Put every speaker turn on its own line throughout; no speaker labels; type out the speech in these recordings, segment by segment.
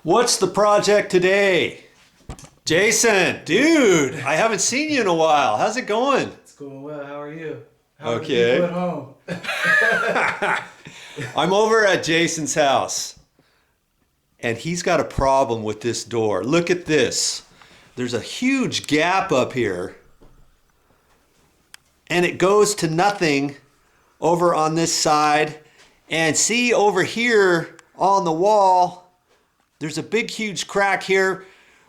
What's the project today? Jason, dude, I haven't seen you in a while. How's it going?
It's going well. How are you? How
okay.
are the people at home?
I'm over at Jason's house, and he's got a problem with this door. Look at this. There's a huge gap up here, and it goes to nothing over on this side. And see over here on the wall, there's a big, huge crack here.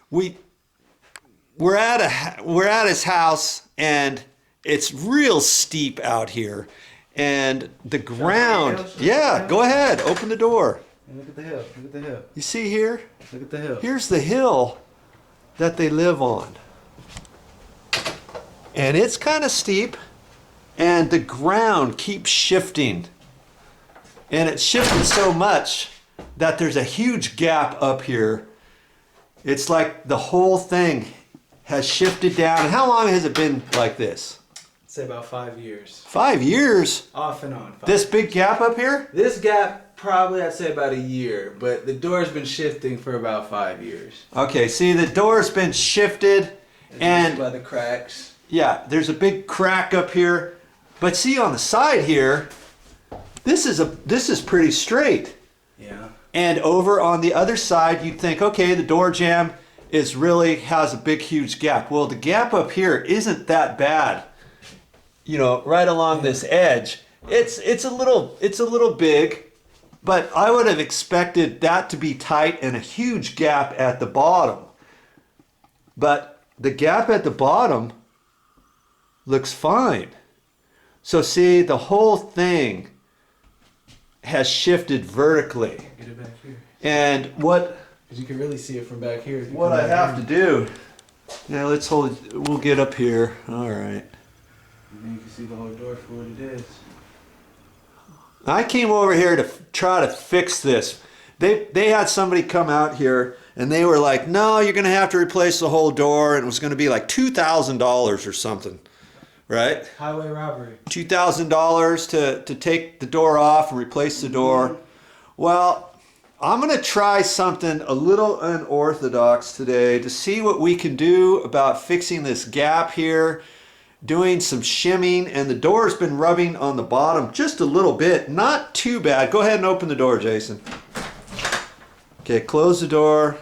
We're at his house, and it's real steep out here, and the ground. Yeah, go ahead, open the door.
And look at the hill. Look at the hill.
You see here?
Look at the hill.
Here's the hill that they live on, and it's kind of steep, and the ground keeps shifting, and it's shifted so much that there's a huge gap up here. It's like the whole thing has shifted down. How long has it been like this?
I'd say about 5 years.
5 years?
Off and on.
This big gap up here?
This gap, probably I'd say about a year, but the door's been shifting for about 5 years.
Okay, see, the door's been shifted, and
by the cracks.
yeah, there's a big crack up here. But see, on the side here, this is pretty straight.
Yeah.
And over on the other side, you'd think, okay, the door jamb has a big, huge gap. Well, the gap up here isn't that bad. You know, right along this edge, it's a little big, but I would have expected that to be tight and a huge gap at the bottom. But the gap at the bottom looks fine. So see, the whole thing has shifted vertically.
Get it back here.
And what?
Because you can really see it from back here.
What I have to do? Yeah, we'll get up here. All right.
And then you can see the whole door for what it is.
I came over here to try to fix this. They had somebody come out here, and they were like, "No, you're going to have to replace the whole door," and it was going to be like $2,000 or something. Right?
Highway robbery.
$2,000 to take the door off and replace the door. Well, I'm going to try something a little unorthodox today to see what we can do about fixing this gap here, doing some shimming, and the door's been rubbing on the bottom just a little bit. Not too bad. Go ahead and open the door, Jason. Okay, close the door.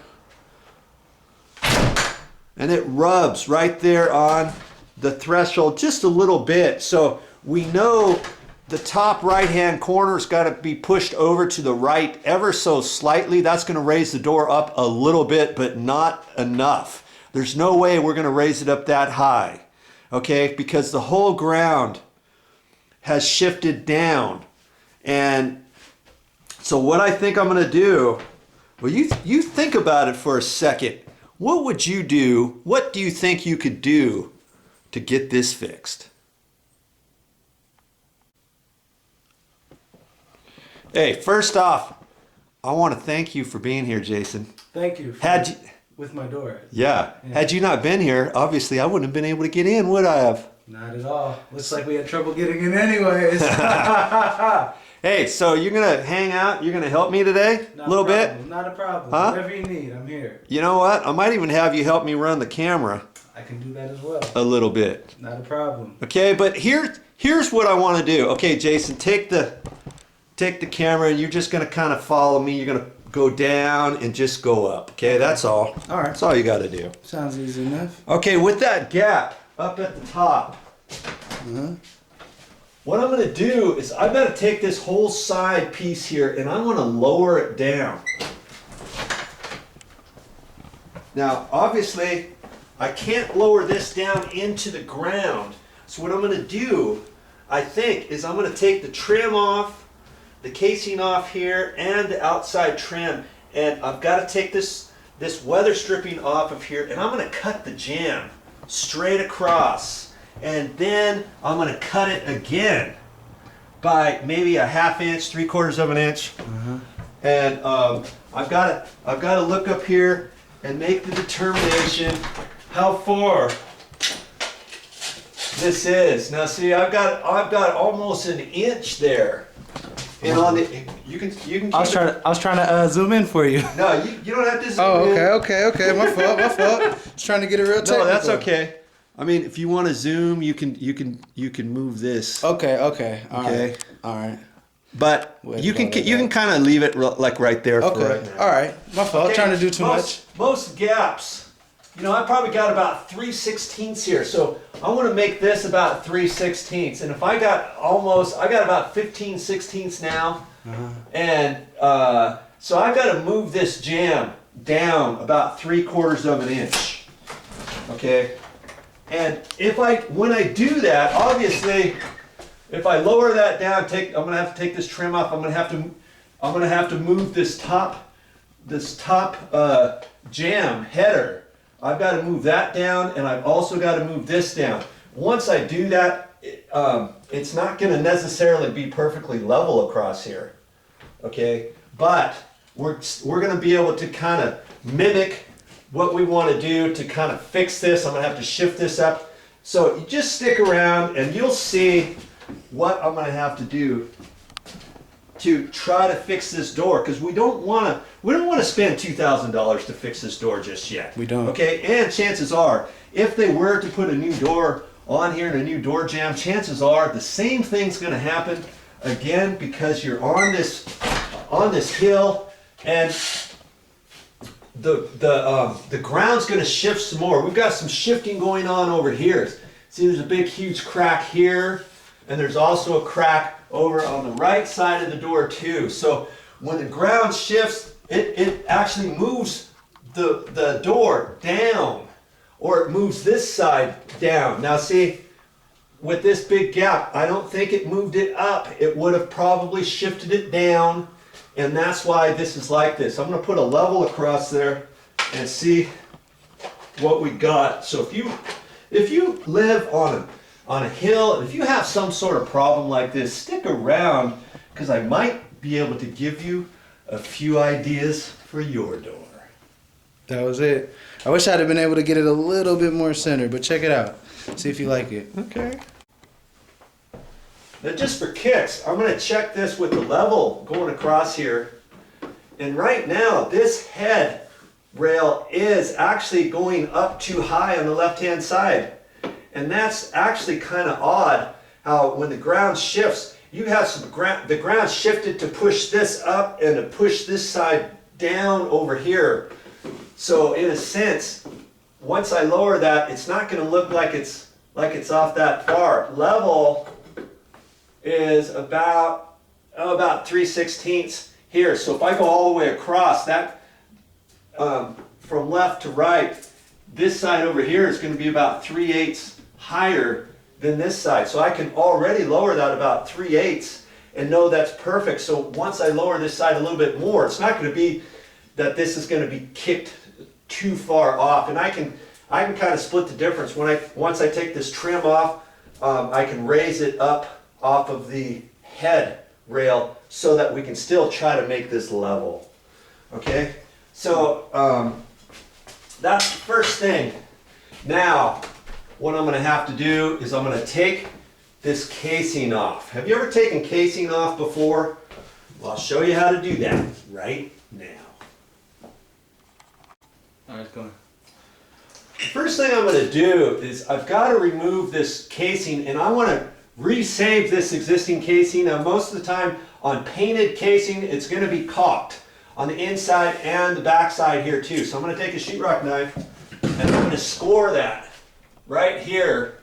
And it rubs right there on the threshold just a little bit, so we know the top right hand corner's got to be pushed over to the right ever so slightly. That's going to raise the door up a little bit, but not enough. There's no way we're going to raise it up that high, okay, because the whole ground has shifted down. And so what I think I'm going to do, well, you think about it for a second. What would you do? What do you think you could do to get this fixed? Hey, first off, I want to thank you for being here, Jason.
Thank you. With my door.
Yeah. Had you not been here, obviously I wouldn't have been able to get in, would I have?
Not at all. Looks like we had trouble getting in anyways.
Hey, so you're going to hang out? You're going to help me today? A little bit?
Not a problem.
Huh?
Whatever you need, I'm here.
You know what? I might even have you help me run the camera.
I can do that as well.
A little bit.
Not a problem.
Okay, but here's what I want to do. Okay, Jason, take the camera, and you're just going to kind of follow me. You're going to go down and just go up. Okay, that's all.
All right.
That's all you got to do.
Sounds easy enough.
Okay, with that gap up at the top, what I'm going to do is I've got to take this whole side piece here, and I'm going to lower it down. Now, obviously, I can't lower this down into the ground. So what I'm going to do, I think, is I'm going to take the trim off, the casing off here, and the outside trim. And I've got to take this weather stripping off of here, and I'm going to cut the jamb straight across. And then I'm going to cut it again by maybe a 1/2 inch, 3/4 of an inch. And I've got to look up here and make the determination how far this is. Now see, I've got almost an inch there. And on the, you can keep
I was trying to zoom in for you.
No, you don't have to zoom
Oh,
in.
okay. My fault. I was trying to get it real technical.
No, that's okay. I mean, if you want to zoom, you can move this.
Okay. All right.
But you can kind of leave it like right there.
Okay.
For right now.
All right. My fault.
Okay.
Trying to do too much.
Most gaps, I probably got about 3/16 here. So I want to make this about 3/16. And if I got about 15/16 now. And so I've got to move this jam down about 3/4 of an inch. Okay. And when I do that, obviously, if I lower that down, I'm gonna have to take this trim off. I'm gonna have to move this top jam header. I've got to move that down, and I've also got to move this down. Once I do that, it's not gonna necessarily be perfectly level across here. Okay, but we're gonna be able to kind of mimic what we want to do to kind of fix this. I'm gonna have to shift this up. So you just stick around and you'll see what I'm gonna have to do to try to fix this door, because we don't want to spend $2,000 to fix this door just yet.
We don't.
Okay, and chances are, if they were to put a new door on here and a new door jamb, chances are the same thing's gonna happen again, because you're on this hill, and the ground's going to shift some more. We've got some shifting going on over here. See, there's a big, huge crack here, and there's also a crack over on the right side of the door too. So when the ground shifts, it actually moves the door down, or it moves this side down. Now see, with this big gap, I don't think it moved it up. It would have probably shifted it down. And that's why this is like this. I'm going to put a level across there and see what we got. So if you live on a hill, and if you have some sort of problem like this, stick around, because I might be able to give you a few ideas for your door.
That was it. I wish I'd have been able to get it a little bit more centered, but check it out. See if you like it.
Okay. Now just for kicks, I'm going to check this with the level going across here. And right now, this head rail is actually going up too high on the left-hand side. And that's actually kind of odd, how when the ground shifts, you have the ground shifted to push this up and to push this side down over here. So in a sense, once I lower that, it's not going to look like it's off that far. Level is about 3/16 here. So if I go all the way across that, from left to right, this side over here is going to be about 3/8 higher than this side. So I can already lower that about 3/8 and know that's perfect. So once I lower this side a little bit more, it's not going to be that this is going to be kicked too far off. And I can kind of split the difference. Once I take this trim off, I can raise it up off of the head rail so that we can still try to make this level. Okay, so that's the first thing. Now what I'm going to have to do is I'm going to take this casing off. Have you ever taken casing off before? Well, I'll show you how to do that right now.
All right, go on.
The first thing I'm going to do is I've got to remove this casing, and I want to resave this existing casing. Now most of the time on painted casing, it's going to be caulked on the inside and the back side here too. So I'm going to take a sheetrock knife and I'm going to score that right here,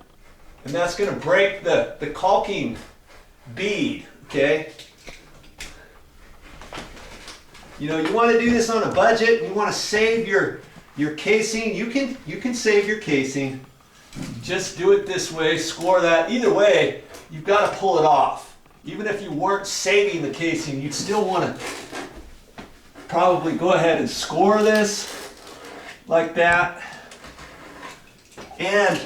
and that's going to break the caulking bead. Okay, you want to do this on a budget and you want to save your casing. You can save your casing. Just do it this way, score that. Either way, you've got to pull it off. Even if you weren't saving the casing, you'd still want to probably go ahead and score this like that. And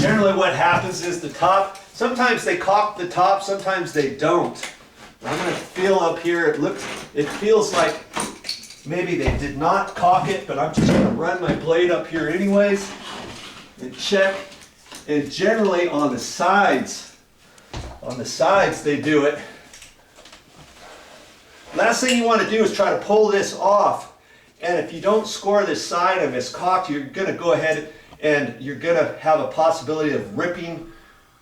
generally what happens is the top, sometimes they caulk the top, sometimes they don't. I'm going to feel up here, it feels like maybe they did not caulk it, but I'm just going to run my blade up here anyways and check. And generally on the sides they do it. last thing you want to do is try to pull this off. And if you don't score this side and it's cocked, you're going to go ahead and you're going to have a possibility of ripping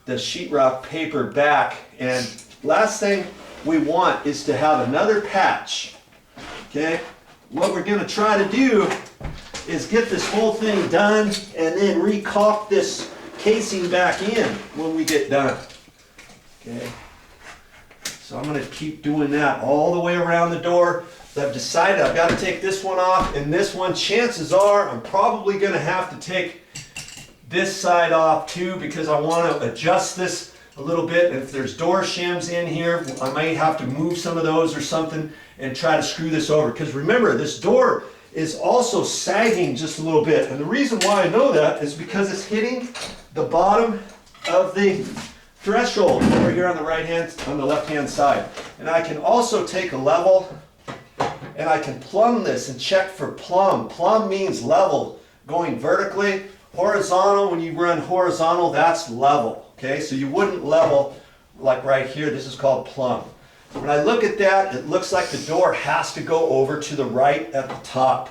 the sheetrock paper back. And last thing we want is to have another patch. Okay? What we're going to try to do is get this whole thing done and then re-caulk this casing back in when we get done. Okay? So I'm going to keep doing that all the way around the door. I've decided I've got to take this one off, and this one, chances are I'm probably going to have to take this side off too, because I want to adjust this a little bit. And if there's door shims in here, I might have to move some of those or something and try to screw this over. Because remember, this door is also sagging just a little bit. And the reason why I know that is because it's hitting the bottom of the threshold over here on the left hand side. And I can also take a level and I can plumb this and check for plumb. Plumb means level, going vertically. Horizontal, when you run horizontal, that's level. Okay, so you wouldn't level like right here. This is called plumb. When I look at that, it looks like the door has to go over to the right at the top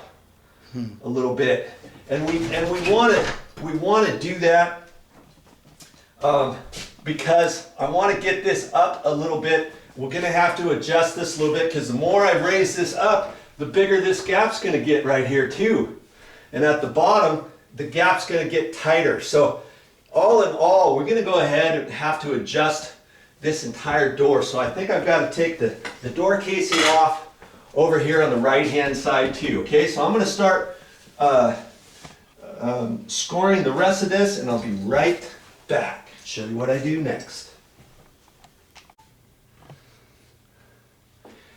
a little bit, and we want to do that because I want to get this up a little bit. We're going to have to adjust this a little bit because the more I raise this up, the bigger this gap's going to get right here too. And at the bottom, the gap's going to get tighter. So all in all, we're going to go ahead and have to adjust this entire door. So I think I've got to take the door casing off over here on the right hand side too. Okay, so I'm going to start scoring the rest of this, and I'll be right back. Show you what I do next.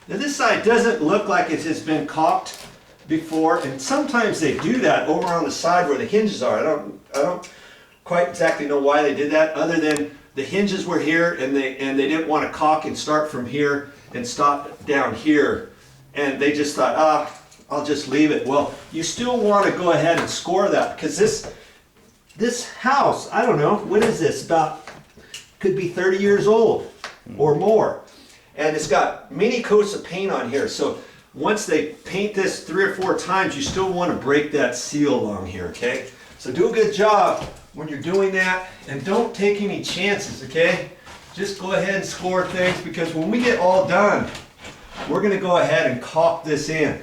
Now this side doesn't look like it has been caulked before, and sometimes they do that over on the side where the hinges are. I don't quite exactly know why they did that, other than the hinges were here and they didn't want to caulk and start from here and stop down here, and they just thought, I'll just leave it. Well, you still want to go ahead and score that, because this house, I don't know, what is this, about, could be 30 years old or more. And it's got many coats of paint on here. So once they paint this 3 or 4 times, you still want to break that seal along here, okay? So do a good job when you're doing that, and don't take any chances, okay? Just go ahead and score things, because when we get all done, we're going to go ahead and caulk this in.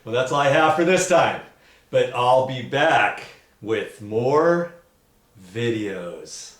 Well, that's all I have for this time. But I'll be back with more videos.